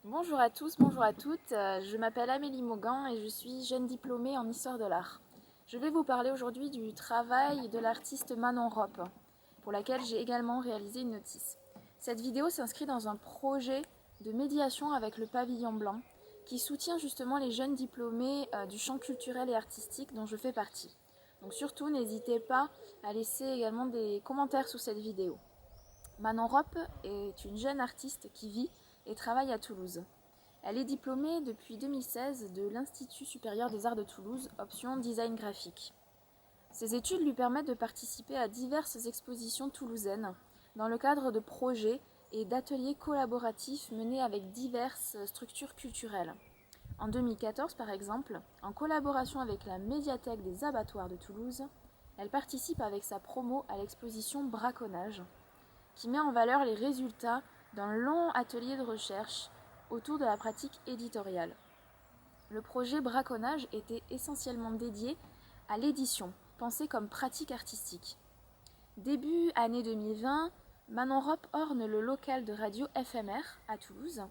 Bonjour à tous, bonjour à toutes, je m'appelle Amélie Mauguin et je suis jeune diplômée en histoire de l'art. Je vais vous parler aujourd'hui du travail de l'artiste Manon Rop, pour laquelle j'ai également réalisé une notice. Cette vidéo s'inscrit dans un projet de médiation avec le Pavillon Blanc, qui soutient justement les jeunes diplômés du champ culturel et artistique dont je fais partie. Donc surtout, n'hésitez pas à laisser également des commentaires sous cette vidéo. Manon Rop est une jeune artiste qui vit et travaille à Toulouse. Elle est diplômée depuis 2016 de l'Institut supérieur des arts de Toulouse, option design graphique. Ses études lui permettent de participer à diverses expositions toulousaines dans le cadre de projets et d'ateliers collaboratifs menés avec diverses structures culturelles. En 2014, par exemple, en collaboration avec la médiathèque des abattoirs de Toulouse, elle participe avec sa promo à l'exposition Braconnage, qui met en valeur les résultats d'un long atelier de recherche autour de la pratique éditoriale. Le projet Braconnage était essentiellement dédié à l'édition, pensée comme pratique artistique. Début année 2020, Manon Rop orne le local de radio FMR à Toulouse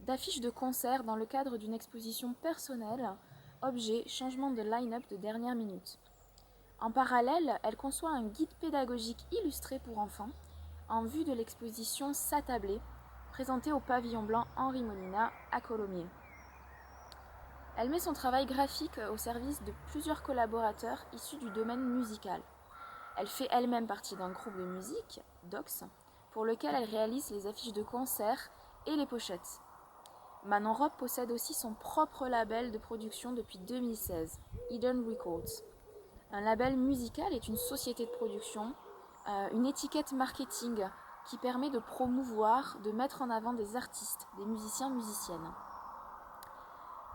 d'affiches de concerts dans le cadre d'une exposition personnelle, objet changement de line-up de dernière minute. En parallèle, elle conçoit un guide pédagogique illustré pour enfants en vue de l'exposition Satablé, présentée au Pavillon Blanc Henri Molina à Colomiers. Elle met son travail graphique au service de plusieurs collaborateurs issus du domaine musical. Elle fait elle-même partie d'un groupe de musique, Dox, pour lequel elle réalise les affiches de concerts et les pochettes. Manon Rop possède aussi son propre label de production depuis 2016, Eden Records. Un label musical est une société de production, une étiquette marketing qui permet de promouvoir, de mettre en avant des artistes, des musiciens, musiciennes.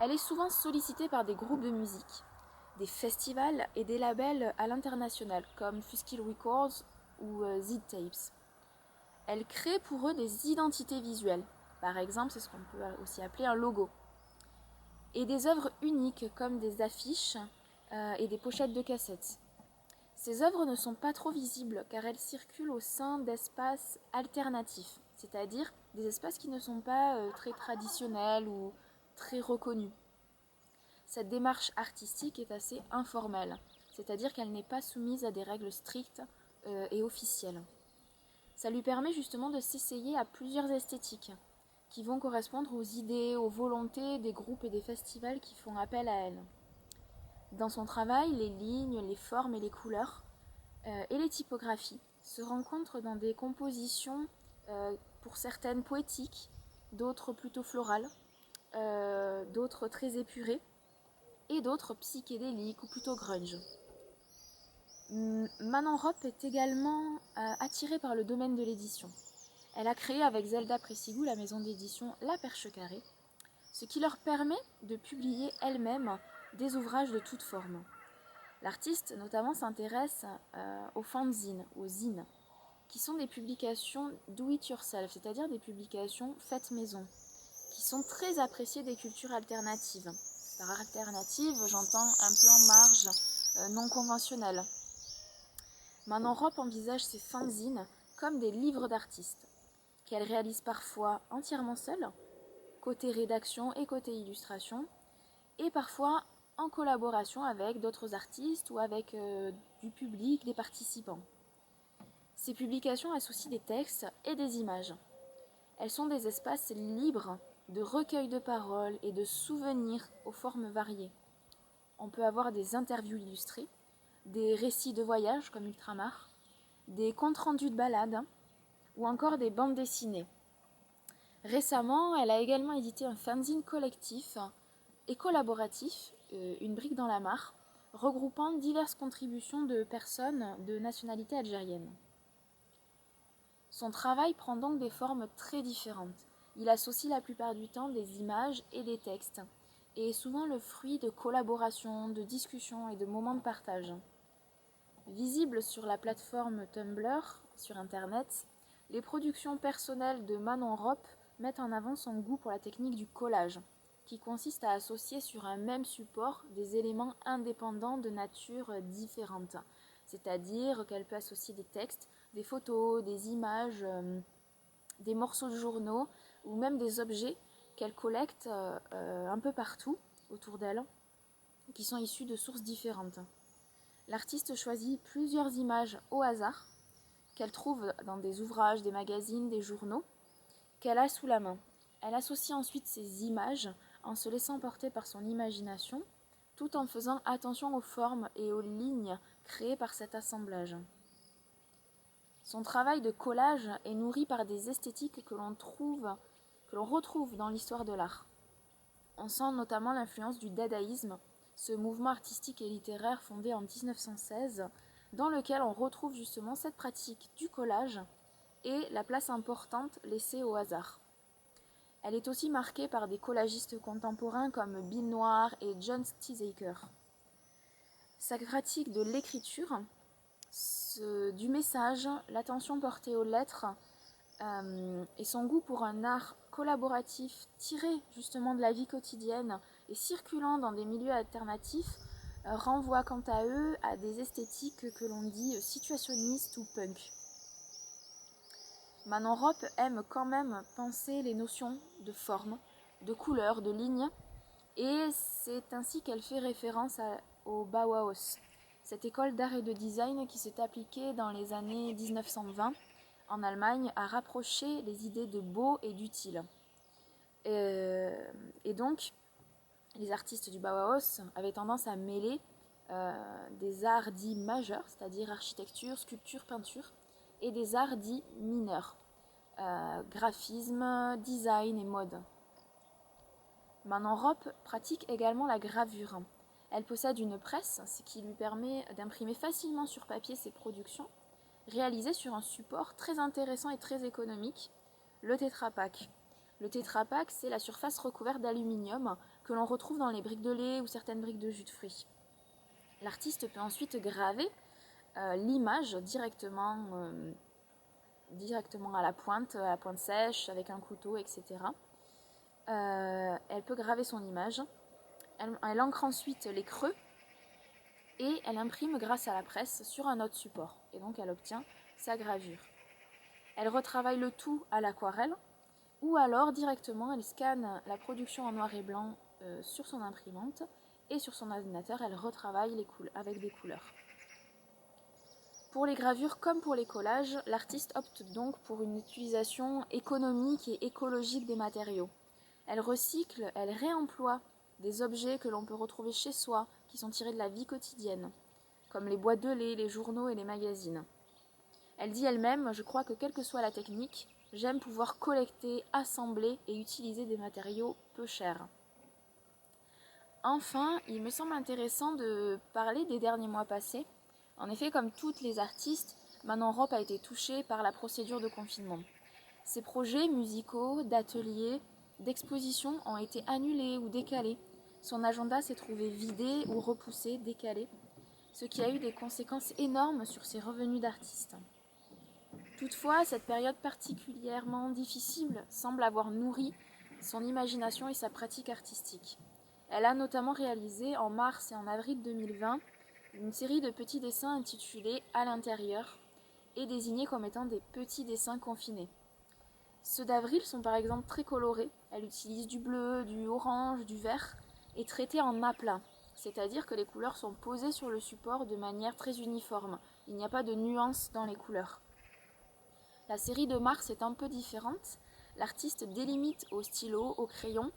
Elle est souvent sollicitée par des groupes de musique, des festivals et des labels à l'international comme Fuskill Records ou Zid Tapes. Elle crée pour eux des identités visuelles, par exemple c'est ce qu'on peut aussi appeler un logo, et des œuvres uniques comme des affiches et des pochettes de cassettes. Ces œuvres ne sont pas trop visibles car elles circulent au sein d'espaces alternatifs, c'est-à-dire des espaces qui ne sont pas très traditionnels ou très reconnus. Cette démarche artistique est assez informelle, c'est-à-dire qu'elle n'est pas soumise à des règles strictes et officielles. Ça lui permet justement de s'essayer à plusieurs esthétiques qui vont correspondre aux idées, aux volontés des groupes et des festivals qui font appel à elle. Dans son travail, les lignes, les formes et les couleurs et les typographies se rencontrent dans des compositions pour certaines poétiques, d'autres plutôt florales, d'autres très épurées et d'autres psychédéliques ou plutôt grunge. Manon Rop est également attirée par le domaine de l'édition. Elle a créé avec Zelda Pressigou la maison d'édition La Perche Carrée, ce qui leur permet de publier elle-même des ouvrages de toutes formes. L'artiste notamment s'intéresse aux fanzines, aux zines, qui sont des publications do-it-yourself, c'est-à-dire des publications faites maison, qui sont très appréciées des cultures alternatives. Par alternative, j'entends un peu en marge, non conventionnelle. Manon Rop envisage ces fanzines comme des livres d'artistes, qu'elle réalise parfois entièrement seule, côté rédaction et côté illustration, et parfois en collaboration avec d'autres artistes ou avec du public, des participants. Ces publications associent des textes et des images. Elles sont des espaces libres de recueil de paroles et de souvenirs aux formes variées. On peut avoir des interviews illustrées, des récits de voyage comme Ultramar, des comptes rendus de balades ou encore des bandes dessinées. Récemment, elle a également édité un fanzine collectif et collaboratif, Une brique dans la mare, regroupant diverses contributions de personnes de nationalité algérienne. Son travail prend donc des formes très différentes. Il associe la plupart du temps des images et des textes, et est souvent le fruit de collaborations, de discussions et de moments de partage. Visible sur la plateforme Tumblr, sur Internet, les productions personnelles de Manon Rop mettent en avant son goût pour la technique du collage, qui consiste à associer sur un même support des éléments indépendants de nature différente, c'est-à-dire qu'elle peut associer des textes, des photos, des images, des morceaux de journaux ou même des objets qu'elle collecte un peu partout autour d'elle, qui sont issues de sources différentes. L'artiste choisit plusieurs images au hasard, qu'elle trouve dans des ouvrages, des magazines, des journaux, qu'elle a sous la main. Elle associe ensuite ces images en se laissant porter par son imagination, tout en faisant attention aux formes et aux lignes créées par cet assemblage. Son travail de collage est nourri par des esthétiques que l'on retrouve dans l'histoire de l'art. On sent notamment l'influence du dadaïsme, ce mouvement artistique et littéraire fondé en 1916, dans lequel on retrouve justement cette pratique du collage et la place importante laissée au hasard. Elle est aussi marquée par des collagistes contemporains comme Bill Noir et John Steasaker. Sa pratique de l'écriture, du message, l'attention portée aux lettres et son goût pour un art collaboratif tiré justement de la vie quotidienne et circulant dans des milieux alternatifs renvoient quant à eux à des esthétiques que l'on dit situationnistes ou punk. Manon Rop aime quand même penser les notions de forme, de couleur, de ligne, et c'est ainsi qu'elle fait référence au Bauhaus, cette école d'art et de design qui s'est appliquée dans les années 1920 en Allemagne à rapprocher les idées de beau et d'utile. Et donc, les artistes du Bauhaus avaient tendance à mêler des arts dits majeurs, c'est-à-dire architecture, sculpture, peinture, et des arts dits mineurs, graphisme, design et mode. Manon Rop pratique également la gravure. Elle possède une presse, ce qui lui permet d'imprimer facilement sur papier ses productions, réalisées sur un support très intéressant et très économique, le Tetra Pak. Le Tetra Pak, c'est la surface recouverte d'aluminium que l'on retrouve dans les briques de lait ou certaines briques de jus de fruits. L'artiste peut ensuite graver l'image directement à la pointe sèche, avec un couteau, etc. Elle peut graver son image. Elle encre ensuite les creux et elle imprime grâce à la presse sur un autre support. Et donc elle obtient sa gravure. Elle retravaille le tout à l'aquarelle ou alors directement elle scanne la production en noir et blanc sur son imprimante et sur son ordinateur elle retravaille avec des couleurs. Pour les gravures comme pour les collages, l'artiste opte donc pour une utilisation économique et écologique des matériaux. Elle recycle, elle réemploie des objets que l'on peut retrouver chez soi, qui sont tirés de la vie quotidienne, comme les boîtes de lait, les journaux et les magazines. Elle dit elle-même « Je crois que quelle que soit la technique, j'aime pouvoir collecter, assembler et utiliser des matériaux peu chers. » Enfin, il me semble intéressant de parler des derniers mois passés. En effet, comme toutes les artistes, Manon Rop a été touchée par la procédure de confinement. Ses projets musicaux, d'ateliers, d'expositions ont été annulés ou décalés. Son agenda s'est trouvé vidé ou repoussé, décalé, ce qui a eu des conséquences énormes sur ses revenus d'artiste. Toutefois, cette période particulièrement difficile semble avoir nourri son imagination et sa pratique artistique. Elle a notamment réalisé en mars et en avril 2020 une série de petits dessins intitulés « À l'intérieur » et désignés comme étant des petits dessins confinés. Ceux d'avril sont par exemple très colorés. Elle utilise du bleu, du orange, du vert et traités en aplat, c'est-à-dire que les couleurs sont posées sur le support de manière très uniforme. Il n'y a pas de nuances dans les couleurs. La série de mars est un peu différente. L'artiste délimite au stylo, au crayon,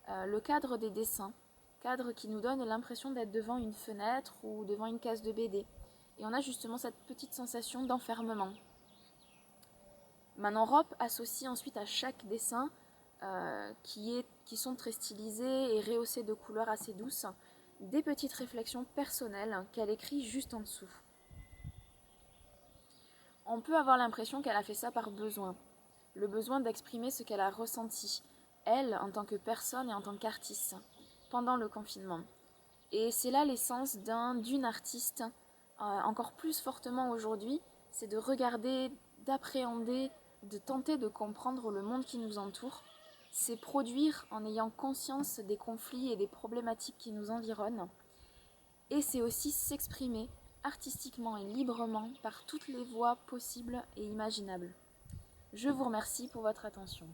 le cadre des dessins, cadre qui nous donne l'impression d'être devant une fenêtre ou devant une case de BD. Et on a justement cette petite sensation d'enfermement. Manon Rop associe ensuite à chaque dessin, qui sont très stylisés et rehaussés de couleurs assez douces, des petites réflexions personnelles qu'elle écrit juste en dessous. On peut avoir l'impression qu'elle a fait ça par besoin, le besoin d'exprimer ce qu'elle a ressenti, elle, en tant que personne et en tant qu'artiste, pendant le confinement. Et c'est là l'essence d'une artiste, encore plus fortement aujourd'hui, c'est de regarder, d'appréhender, de tenter de comprendre le monde qui nous entoure. C'est produire en ayant conscience des conflits et des problématiques qui nous environnent. Et c'est aussi s'exprimer artistiquement et librement par toutes les voies possibles et imaginables. Je vous remercie pour votre attention.